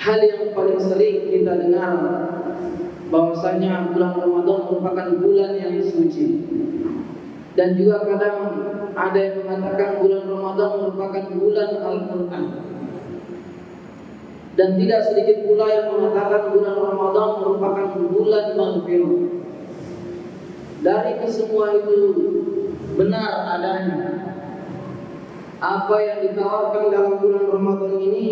hal yang paling sering kita dengar bahwasanya bulan Ramadan merupakan bulan yang suci. Dan juga kadang ada yang mengatakan bulan Ramadan merupakan bulan Al-Quran. Dan tidak sedikit pula yang mengatakan bulan Ramadan merupakan bulan Maghfirah. Dari kesemua itu benar adanya. Apa yang ditawarkan dalam bulan Ramadan ini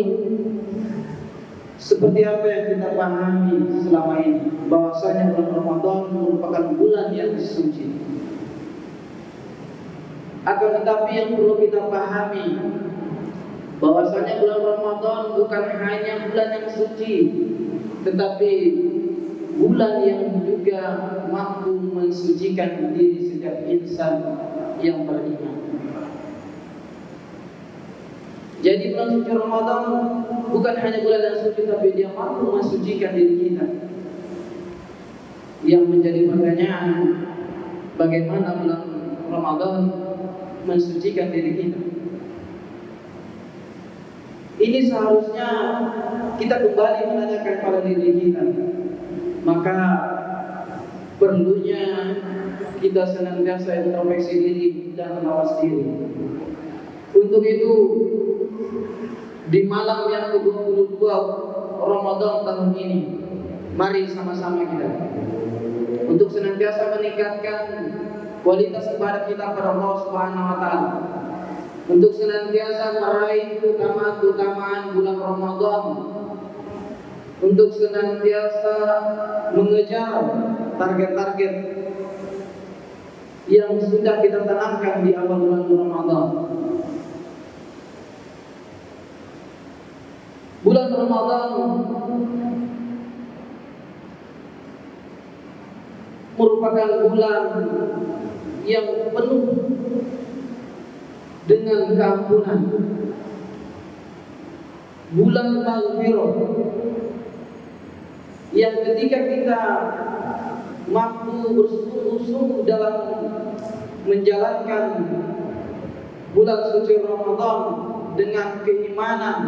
seperti apa yang kita pahami selama ini, bahwasanya bulan Ramadan merupakan bulan yang suci. Akan tetapi yang perlu kita pahami bahwasanya bulan Ramadan bukan hanya bulan yang suci, tetapi bulan yang juga mampu mensucikan diri setiap insan yang beriman. Jadi bulan suci Ramadan bukan hanya bulan yang suci, tapi dia mampu mensucikan diri kita. Yang menjadi pertanyaan, bagaimana bulan Ramadan mensucikan diri kita? Ini seharusnya kita kembali menanyakan pada diri kita. Maka perlunya kita senantiasa introspeksi diri dan menawas diri. Untuk itu, di malam yang ke-22 Ramadan tahun ini, mari sama-sama kita untuk senantiasa meningkatkan kualitas ibadah kita kepada Allah Subhanahu wa taala, untuk senantiasa meraih keutamaan bulan Ramadan, untuk senantiasa mengejar target-target yang sudah kita tanamkan di awal bulan Ramadan. Bulan Ramadan merupakan bulan yang penuh dengan keampunan, bulan Maghfirah, yang ketika kita mampu bersungguh-sungguh dalam menjalankan bulan suci Ramadan dengan keimanan,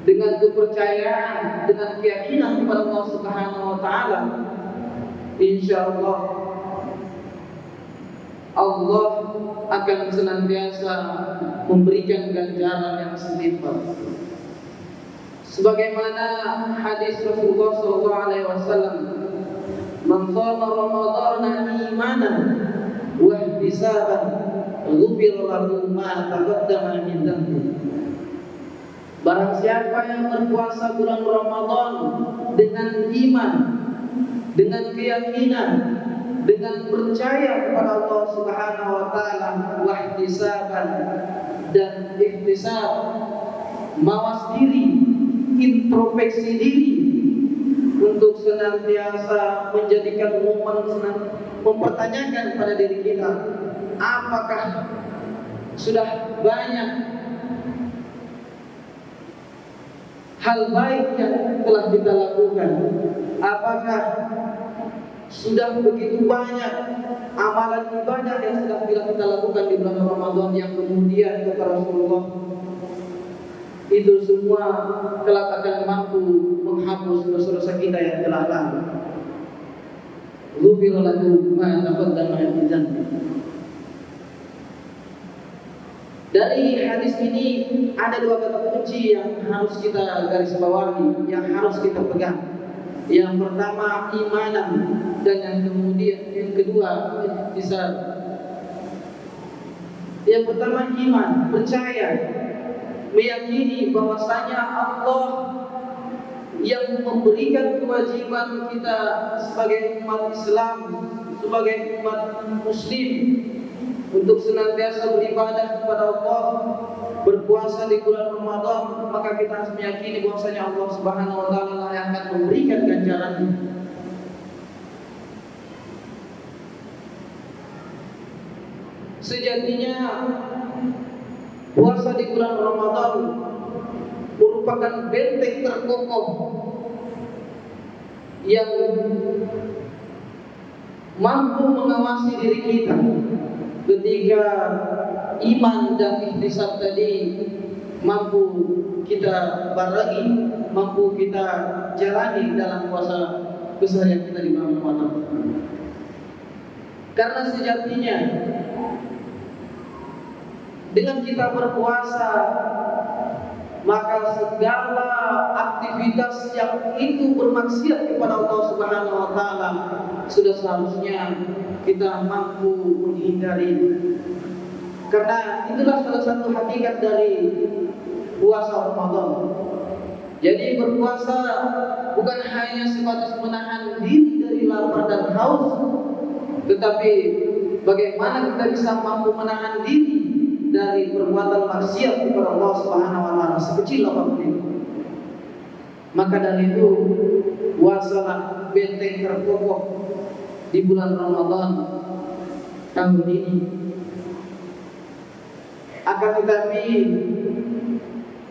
dengan kepercayaan, dengan keyakinan kepada Allah Subhanahu wa taala, insyaallah Allah akan senantiasa memberikan ganjaran yang setimpal. Sebagaimana hadis Rasulullah SAW, "Man shoma Ramadhana imanan wa ihtisaban, ghufira lahu ma taqaddama min dhanbi." Barang siapa yang berpuasa bulan Ramadan dengan iman, dengan keyakinan, dengan percaya kepada Allah Subhanahu wa taala, wa ihtisaban, dan ihtisab, mawas diri, introspeksi diri, untuk senantiasa menjadikan momen mempertanyakan pada diri kita, apakah sudah banyak hal baik yang telah kita lakukan? Apakah sudah begitu banyak amalan ibadah yang sudah kita lakukan di bulan Ramadan yang kemudian kata Rasulullah itu semua kelak akan mampu menghapus dosa-dosa kita yang telah lalu. Ghufira lahu ma taqaddama min dhanbi. Dari hadis ini ada dua kata kunci yang harus kita garis bawahi, yang harus kita pegang. Yang pertama imanan, dan yang kedua ihtisab. Yang pertama iman, percaya, meyakini bahwasanya Allah yang memberikan kewajiban kita sebagai umat Islam, sebagai umat Muslim, untuk senantiasa beribadah kepada Allah, berpuasa di bulan Ramadan, maka kita harus meyakini bahwasanya Allah Subhanahu wa taala yang akan memberikan ganjarannya. Sejatinya puasa di bulan Ramadan merupakan benteng terkokoh yang mampu mengawasi diri kita ketika iman dan ihtisab tadi mampu kita barengi, mampu kita jalani dalam puasa keseharian kita di bulan Ramadan. Karena sejatinya dengan kita berpuasa, maka segala aktivitas yang itu bermaksiat kepada Allah Subhanahu wa taala sudah seharusnya kita mampu menghindari. Karena itulah salah satu hakikat dari puasa Ramadan. Jadi berpuasa bukan hanya sebatas menahan diri dari lapar dan haus, tetapi bagaimana kita bisa mampu menahan diri dari perbuatan maksiat kepada Allah Subhanahu wa taala sekecil apapun itu. Maka dari itu puasalah benteng terkokoh di bulan Ramadan tahun ini. Akan tetapi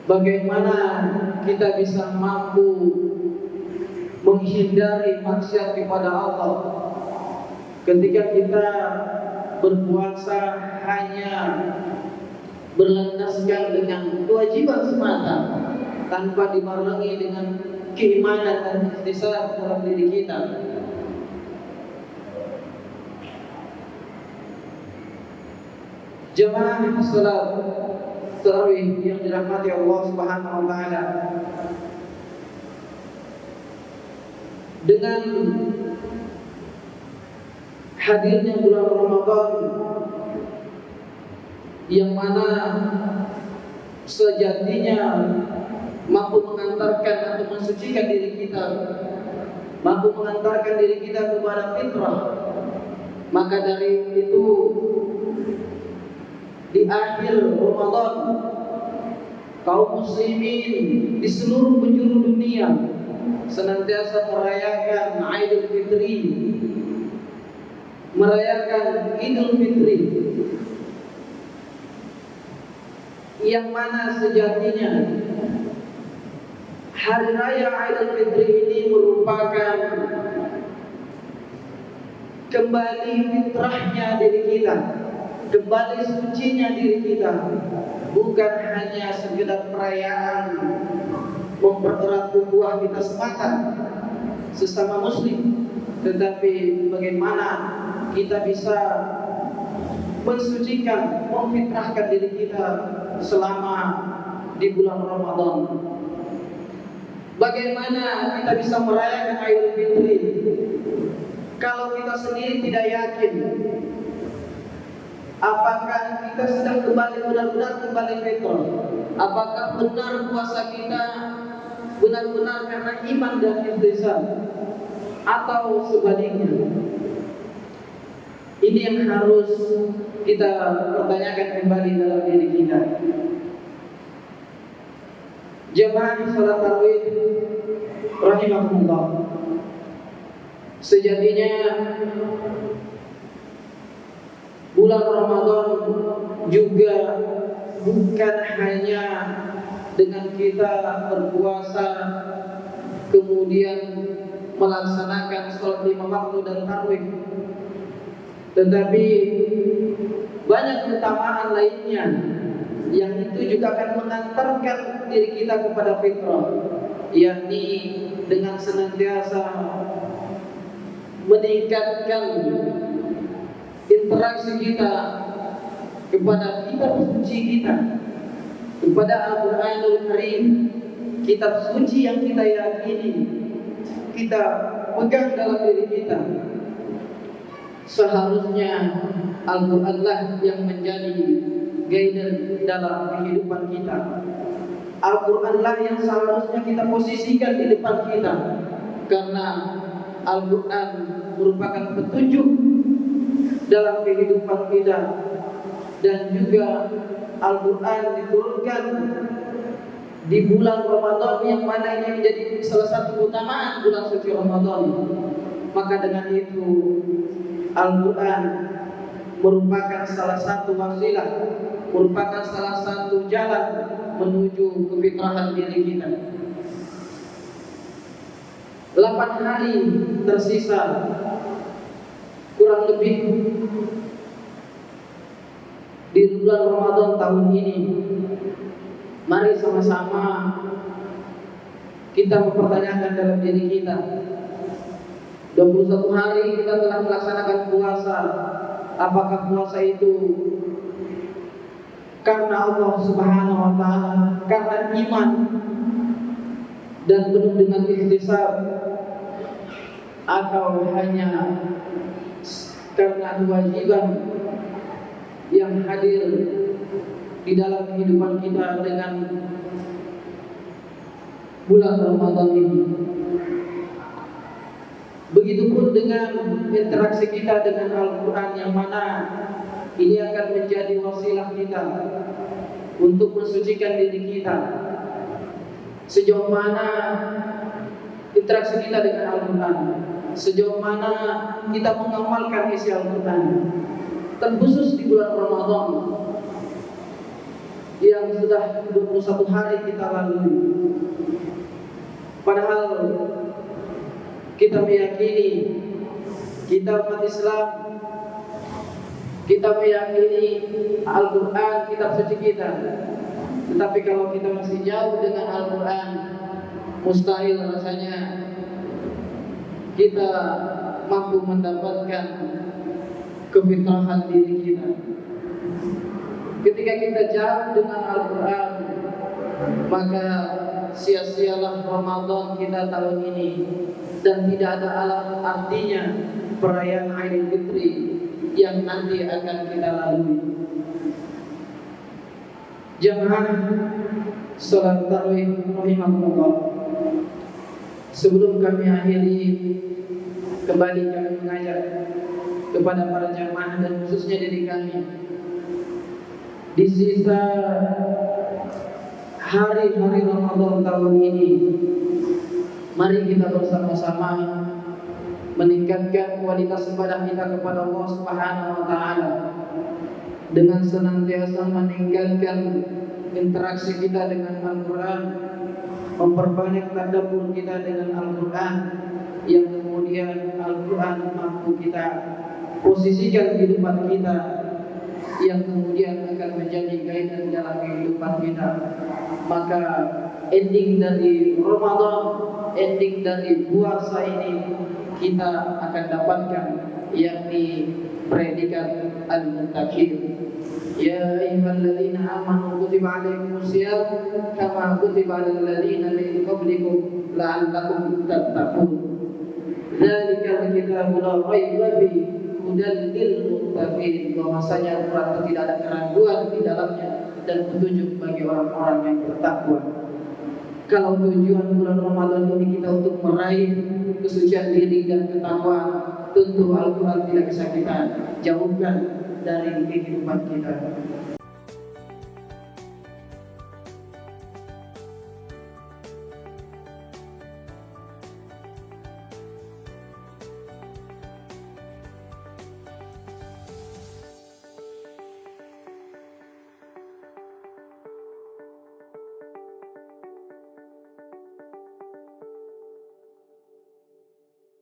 bagaimana kita bisa mampu menghindari maksiat kepada Allah ketika kita berpuasa hanya berlandaskan dengan kewajiban semata tanpa dibarengi dengan keimanan dan ikhtisab dalam diri kita. Jemaah salat tarawih yang dirahmati Allah Subhanahu wa taala, dengan hadirnya bulan Ramadan yang mana sejatinya mampu mengantarkan atau mensucikan diri kita, mampu mengantarkan diri kita kepada fitrah, maka dari itu di akhir Ramadan kaum muslimin di seluruh penjuru dunia senantiasa merayakan Idul Fitri, merayakan Idul Fitri, yang mana sejatinya hari raya Idul Fitri ini merupakan kembali fitrahnya diri kita, kembali sucinya diri kita, bukan hanya sekedar perayaan mempererat ukhuwah kita semata sesama muslim, tetapi bagaimana kita bisa mensucikan, memfitrahkan diri kita selama di bulan Ramadan. Bagaimana kita bisa merayakan Idul Fitri kalau kita sendiri tidak yakin apakah kita sedang kembali benar-benar kembali fitrah? Apakah benar puasa kita benar-benar karena iman dan ikhtisab, atau sebaliknya? Ini yang harus kita pertanyakan kembali dalam diri kita. Jemaah salat tarawih rahimahumullah, sejatinya bulan Ramadan juga bukan hanya dengan kita berpuasa kemudian melaksanakan sholat 5 waktu dan tarawih, tetapi banyak keutamaan lainnya yang itu juga akan mengantarkan diri kita kepada fitrah, yakni dengan senantiasa meningkatkan interaksi kita kepada kitab suci kita, kepada Al-Quranul Karim, kitab suci yang kita yakini, kita pegang dalam diri kita. Seharusnya Al-Quran lah yang menjadi guidance dalam kehidupan kita. Al-Quran lah yang seharusnya kita posisikan di depan kita, karena Al-Quran merupakan petunjuk dalam kehidupan kita, dan juga Al-Quran diturunkan di bulan Ramadan yang mana ini menjadi salah satu keutamaan bulan suci Ramadan. Maka dengan itu Al-Quran merupakan salah satu wasilah, merupakan salah satu jalan menuju kefitrahan diri kita. 8 hari tersisa kurang lebih di bulan Ramadan tahun ini, Mari sama-sama kita mempertanyakan dalam diri kita. 21 hari kita telah melaksanakan puasa. Apakah puasa itu karena Allah Subhanahu wa taala, karena iman dan penuh dengan ikhtisab, atau hanya karena kewajiban yang hadir di dalam kehidupan kita dengan bulan Ramadan ini? Begitupun dengan interaksi kita dengan Al-Quran, yang mana ini akan menjadi wasilah kita untuk mensucikan diri kita. Sejauh mana interaksi kita dengan Al-Quran, sejauh mana kita mengamalkan isi Al-Quran, terkhusus di bulan Ramadan yang sudah 21 hari kita lalui. Padahal kita meyakini, kita umat Islam, kita meyakini Al-Quran kitab suci kita. Tetapi kalau kita masih jauh dengan Al-Quran, mustahil rasanya kita mampu mendapatkan kefitrahan diri kita. Ketika kita jauh dengan Al-Quran, maka sia-sialah Ramadan kita tahun ini, dan tidak ada artinya perayaan Aidil Fitri yang nanti akan kita lalui. Jamaah salat tarawih rahimakumullah, sebelum kami akhiri, kembali kami mengajak kepada para jamaah dan khususnya diri kami, di sisa hari-hari Ramadan tahun ini, mari kita bersama-sama meningkatkan kualitas ibadah kita kepada Allah Subhanahu wa taala dengan senantiasa meningkatkan interaksi kita dengan Al-Quran, memperbanyak tadabbur kita dengan Al-Quran, yang kemudian Al-Quran mampu kita posisikan kehidupan kita, yang kemudian akan menjadi guidance dalam kehidupan kita. Maka ending dari Ramadan, ending dari puasa ini kita akan dapatkan, yakni predikat al-muttaqin. Ya ayyuhalladzina amanu kutiba alaikumusiyam kama kutiba alal ladzina min qablikum la'allakum tattaqun. Dzalikal kitabu la raiba fihi hudal lil muttaqin. Bahwasanya Al-Quran itu tidak ada keraguan di dalamnya dan petunjuk bagi orang-orang yang bertakwa. Kalau tujuan bulan Ramadan ini kita untuk meraih kesucian diri dan ketakwaan, tentu Al-Quran tidak bisa kita jauhkan dari kehidupan kita.